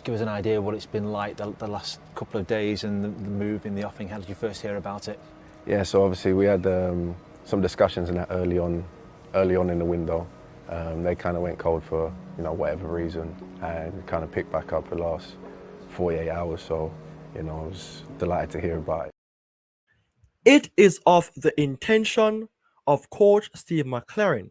just give us an idea of what it's been like the last couple of days and the move in the offing? How did you first hear about it? Yeah, so obviously we had some discussions in that early on in the window. They kind of went cold for whatever reason, and kind of picked back up the last 48 hours. So I was delighted to hear about it. It is of the intention of Coach Steve McLaren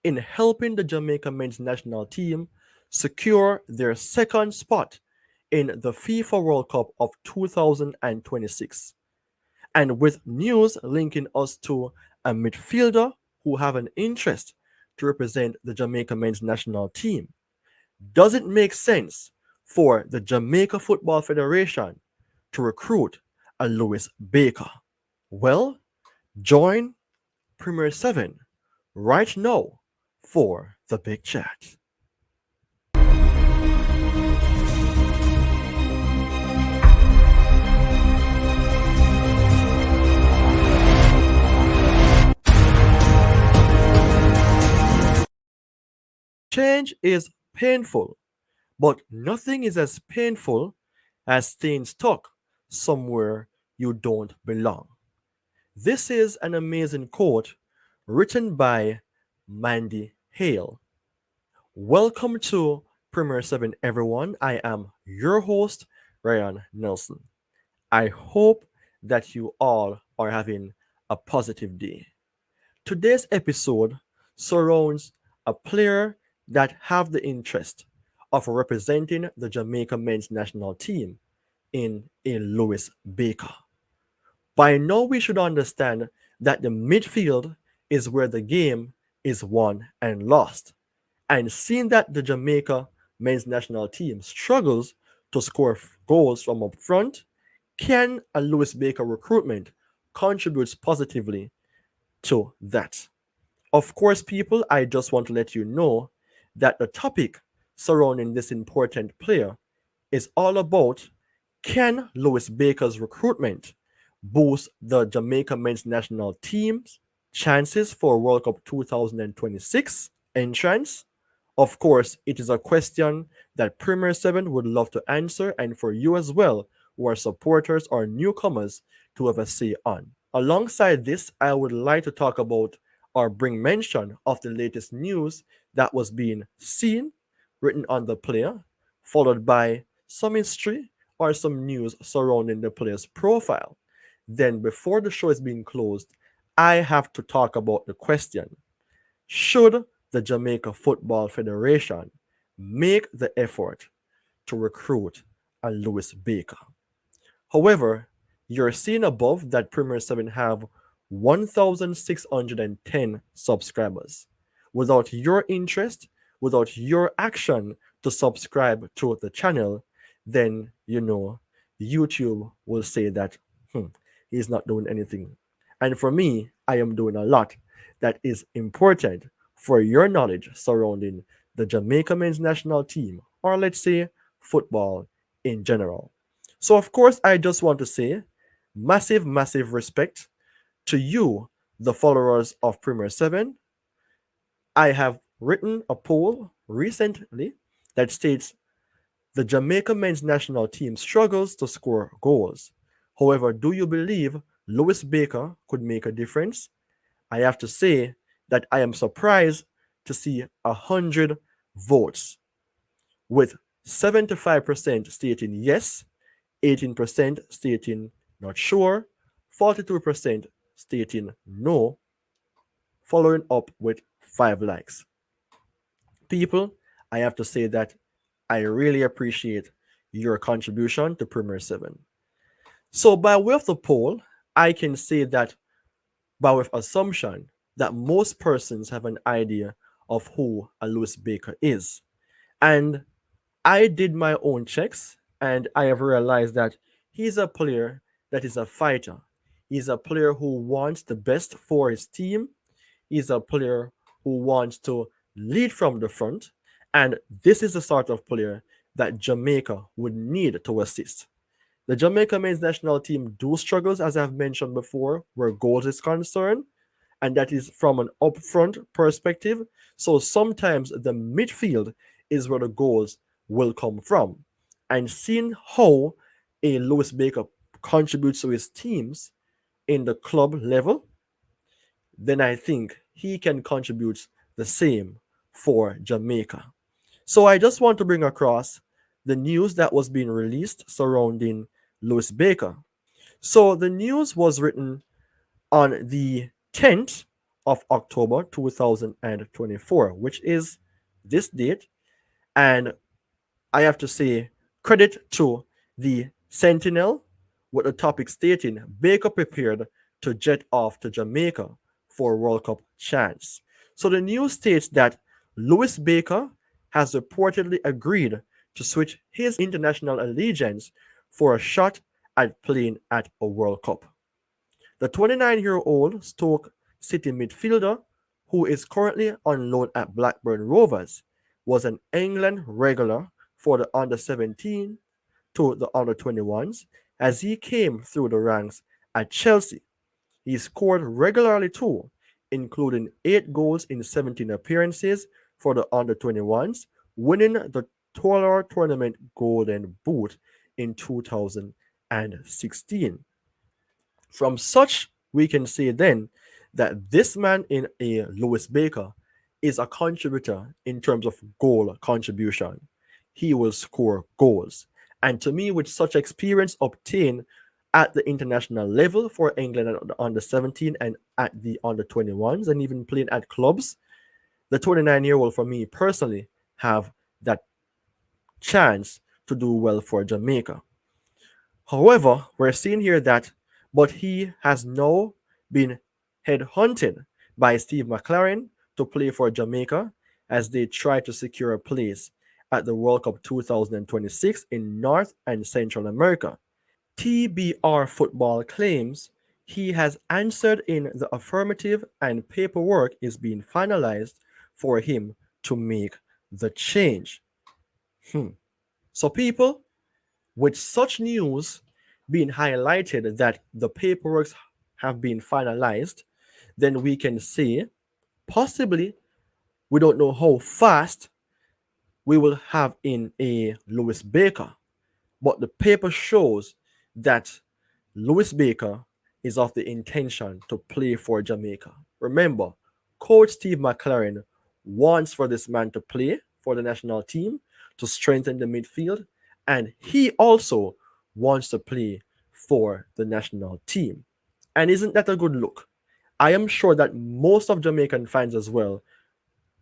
in helping the Jamaica men's national team secure their second spot in the FIFA World Cup of 2026. And with news linking us to a midfielder who have an interest to represent the Jamaica men's national team, does it make sense for the Jamaica Football Federation to recruit a Lewis Baker? Well, join Premier 7 right now for the big chat. Change is painful, but nothing is as painful as staying stuck somewhere you don't belong. This is an amazing quote written by Mandy Hale. Welcome to Premier 7, everyone. I am your host, Ryan Nelson. I hope that you all are having a positive day. Today's episode surrounds a player that have the interest of representing the Jamaica men's national team in a Lewis Baker. By now, we should understand that the midfield is where the game is won and lost. And seeing that the Jamaica men's national team struggles to score goals from up front, can a Lewis Baker recruitment contribute positively to that? Of course, people, I just want to let you know that the topic surrounding this important player is all about, can Lewis Baker's recruitment boost the Jamaica men's national team's chances for World Cup 2026 entrance? Of course, it is a question that Premier 7 would love to answer, and for you as well, who are supporters or newcomers, to have a say on. Alongside this, I would like to talk about or bring mention of the latest news that was being seen, written on the player, followed by some history or some news surrounding the player's profile. Then, before the show is being closed, I have to talk about the question: should the Jamaica Football Federation make the effort to recruit a Lewis Baker? However, you're seeing above that Premier 7 have 1,610 subscribers. Without your interest, without your action to subscribe to the channel, then YouTube will say that he's not doing anything. And for me, I am doing a lot that is important for your knowledge surrounding the Jamaica men's national team, or let's say football in general. So, of course, I just want to say massive, massive respect to you, the followers of Premier 7. I have written a poll recently that states the Jamaica men's national team struggles to score goals. However, do you believe Lewis Baker could make a difference? I have to say that I am surprised to see 100 votes, with 75% stating yes, 18% stating not sure, 42% stating no, following up with 5 likes. People, I have to say that I really appreciate your contribution to Premier 7. So, by way of the poll, I can say that by way of assumption that most persons have an idea of who a Lewis Baker is. And I did my own checks, and I have realized that he's a player that is a fighter. He's a player who wants the best for his team. He's a player who wants to lead from the front. And this is the sort of player that Jamaica would need to assist. The Jamaica men's national team do struggles, as I've mentioned before, where goals is concerned, and that is from an upfront perspective. So sometimes the midfield is where the goals will come from. and seeing how a Lewis Baker contributes to his teams in the club level, then I think he can contribute the same for Jamaica. So I just want to bring across the news that was being released surrounding Lewis Baker. So the news was written on the 10th of October 2024, which is this date. And I have to say credit to the Sentinel with the topic stating Baker prepared to jet off to Jamaica for World Cup chance. So the news states that Lewis Baker has reportedly agreed to switch his international allegiance for a shot at playing at a World Cup. The 29-year-old Stoke City midfielder, who is currently on loan at Blackburn Rovers, was an England regular for the under 17 to the under 21s as he came through the ranks at Chelsea. He scored regularly too, including 8 goals in 17 appearances for the under 21s, winning the Tour Tournament Golden Boot in 2016. From such, we can say then that this man in a Lewis Baker is a contributor in terms of goal contribution. He will score goals. And to me, with such experience obtained at the international level for England at the under 17 and at the under 21s, and even playing at clubs, the 29-year-old for me personally have that chance to do well for Jamaica. However, we're seeing here that, but he has now been headhunted by Steve McLaren to play for Jamaica as they try to secure a place at the World Cup 2026 in North and Central America. TBR Football claims he has answered in the affirmative and paperwork is being finalized for him to make the change. So, people, with such news being highlighted that the paperwork have been finalized, then we can say possibly we don't know how fast we will have in a Lewis Baker, but the paper shows that Lewis Baker is of the intention to play for Jamaica. Remember, Coach Steve McLaren wants for this man to play for the national team to strengthen the midfield, and he also wants to play for the national team. And isn't that a good look? I am sure that most of Jamaican fans as well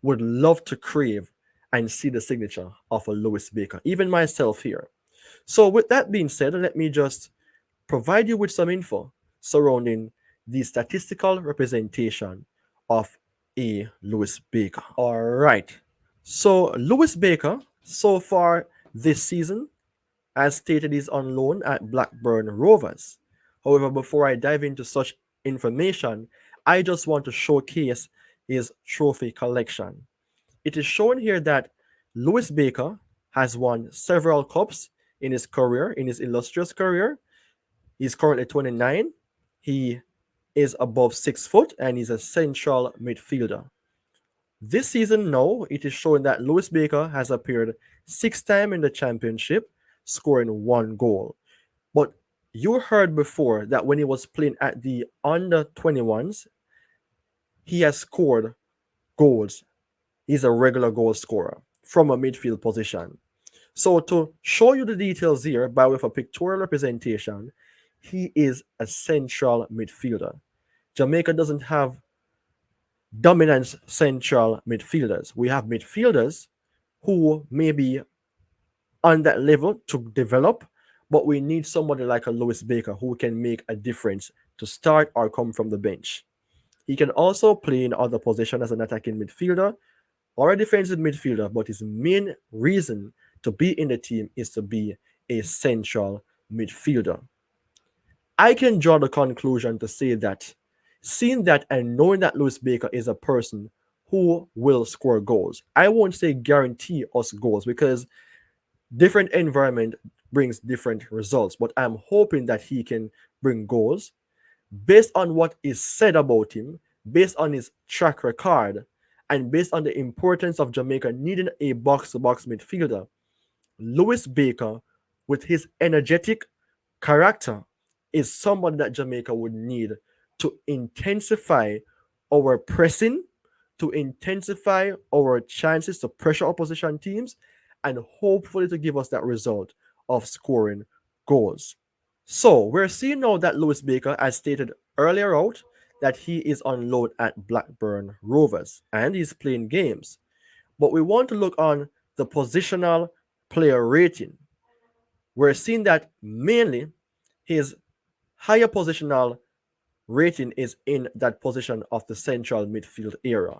would love to crave and see the signature of a Lewis Baker, even myself here. So, with that being said, let me just provide you with some info surrounding the statistical representation of a Lewis Baker. All right. So, Lewis Baker, so far this season, as stated, is on loan at Blackburn Rovers. However, before I dive into such information, I just want to showcase his trophy collection. It is shown here that Lewis Baker has won several cups in his career, in his illustrious career. He's currently 29. He is above 6 foot and he's a central midfielder. This season now, it is showing that Lewis Baker has appeared 6 times in the championship, scoring 1 goal. But you heard before that when he was playing at the under 21s, he has scored goals. He's a regular goal scorer from a midfield position. So to show you the details here by way of a pictorial representation, he is a central midfielder. Jamaica doesn't have dominant central midfielders. We have midfielders who may be on that level to develop, but we need somebody like a Lewis Baker who can make a difference to start or come from the bench. He can also play in other positions as an attacking midfielder or a defensive midfielder, but his main reason to be in the team is to be a central midfielder. I can draw the conclusion to say that seeing that and knowing that Lewis Baker is a person who will score goals, I won't say guarantee us goals because different environment brings different results, but I'm hoping that he can bring goals based on what is said about him, based on his track record, and based on the importance of Jamaica needing a box-to-box midfielder. Lewis Baker with his energetic character, is someone that Jamaica would need to intensify our pressing, to intensify our chances to pressure opposition teams, and hopefully to give us that result of scoring goals. So we're seeing now that Lewis Baker, as stated earlier out, that he is on loan at Blackburn Rovers and he's playing games. But we want to look on the positional player rating. We're seeing that mainly his higher positional rating is in that position of the central midfield area.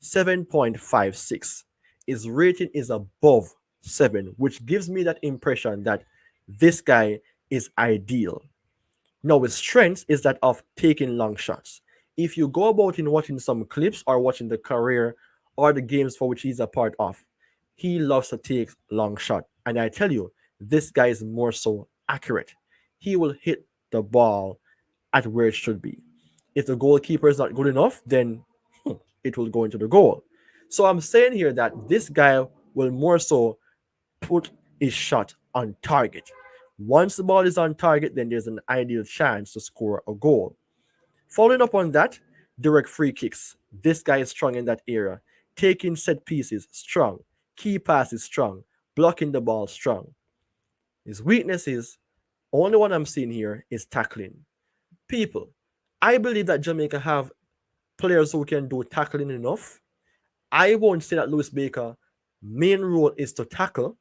7.56. His rating is above 7, which gives me that impression that this guy is ideal. Now, his strength is that of taking long shots. If you go about in watching some clips or watching the career or the games for which he's a part of, he loves to take long shot. And I tell you, this guy is more so accurate. He will hit the ball at where it should be. If the goalkeeper is not good enough, then it will go into the goal. So I'm saying here that this guy will more so put his shot on target. Once the ball is on target, then there's an ideal chance to score a goal. Following up on that, direct free kicks. This guy is strong in that area. Taking set pieces, strong. Key passes, strong. Blocking the ball, strong. His weakness is, only one I'm seeing here is tackling. People, I believe that Jamaica have players who can do tackling enough. I won't say that Lewis Baker main role is to tackle,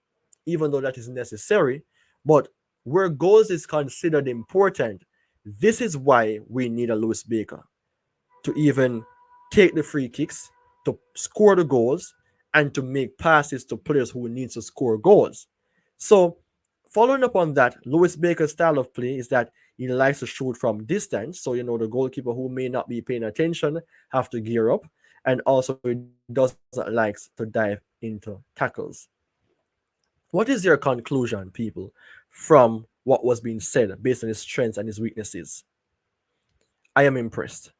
even though that is necessary, but where goals is considered important, this is why we need a Lewis Baker to even take the free kicks, to score the goals, and to make passes to players who need to score goals. So, following up on that, Lewis Baker's style of play is that he likes to shoot from distance. So, the goalkeeper who may not be paying attention have to gear up. And also, he doesn't like to dive into tackles. What is your conclusion, people, from what was being said based on his strengths and his weaknesses? I am impressed.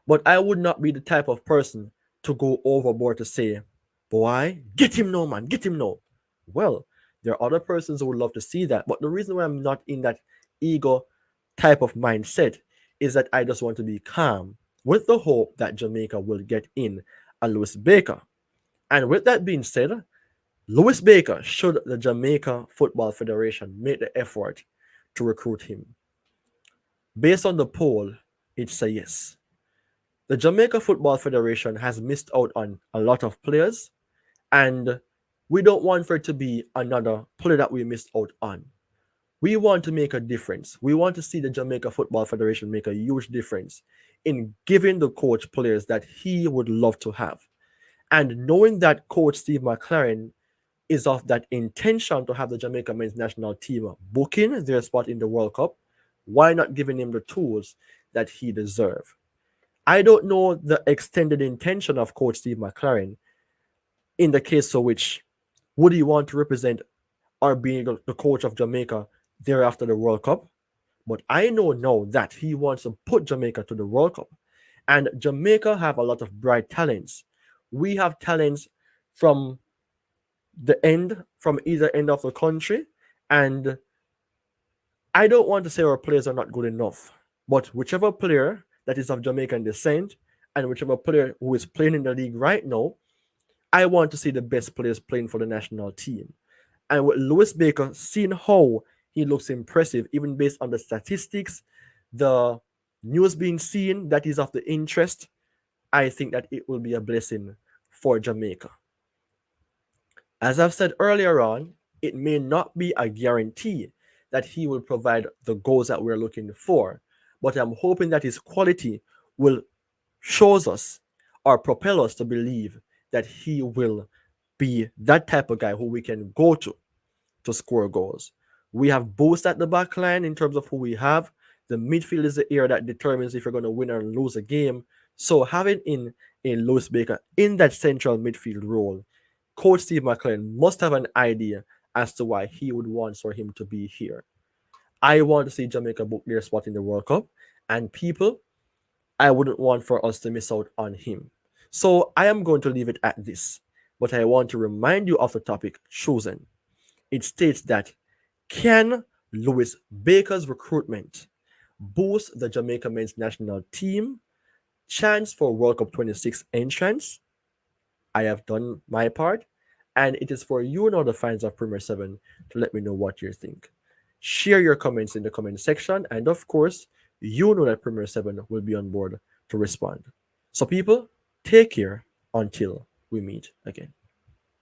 But I would not be the type of person to go overboard to say, boy, get him now, man, get him now. Well, there are other persons who would love to see that. But the reason why I'm not in that ego type of mindset is that I just want to be calm with the hope that Jamaica will get in a Lewis Baker. And with that being said, Lewis Baker, should the Jamaica Football Federation make the effort to recruit him? Based on the poll, it's a yes. The Jamaica Football Federation has missed out on a lot of players, and we don't want for it to be another player that we missed out on. We want to make a difference. We want to see the Jamaica Football Federation make a huge difference in giving the coach players that he would love to have. And knowing that Coach Steve McLaren is of that intention to have the Jamaica men's national team booking their spot in the World Cup, why not giving him the tools that he deserves? I don't know the extended intention of Coach Steve McLaren in the case of which would he want to represent or being the coach of Jamaica thereafter the World Cup. But I know now that he wants to put Jamaica to the World Cup. And Jamaica have a lot of bright talents. We have talents from from either end of the country. And I don't want to say our players are not good enough. But whichever player that is of Jamaican descent and whichever player who is playing in the league right now, I want to see the best players playing for the national team. And with Lewis Baker, seeing how he looks impressive, even based on the statistics, the news being seen that is of the interest, I think that it will be a blessing for Jamaica. As I've said earlier on, it may not be a guarantee that he will provide the goals that we're looking for, but I'm hoping that his quality will shows us or propel us to believe that he will be that type of guy who we can go to score goals. We have boost at the back line in terms of who we have. The midfield is the area that determines if you're going to win or lose a game. So having in a Lewis Baker in that central midfield role, Coach Steve McLaren must have an idea as to why he would want for him to be here. I want to see Jamaica book their spot in the World Cup, and people, I wouldn't want for us to miss out on him. So I am going to leave it at this, but I want to remind you of the topic chosen. It states that Can Lewis Baker's recruitment boost the Jamaica men's national team chance for World Cup 26 entrance? I have done my part, and it is for you now, the fans of Premier 7, to let me know what you think. Share your comments in the comment section, and of course, you know that Premier 7 will be on board to respond. So, people, take care until we meet again.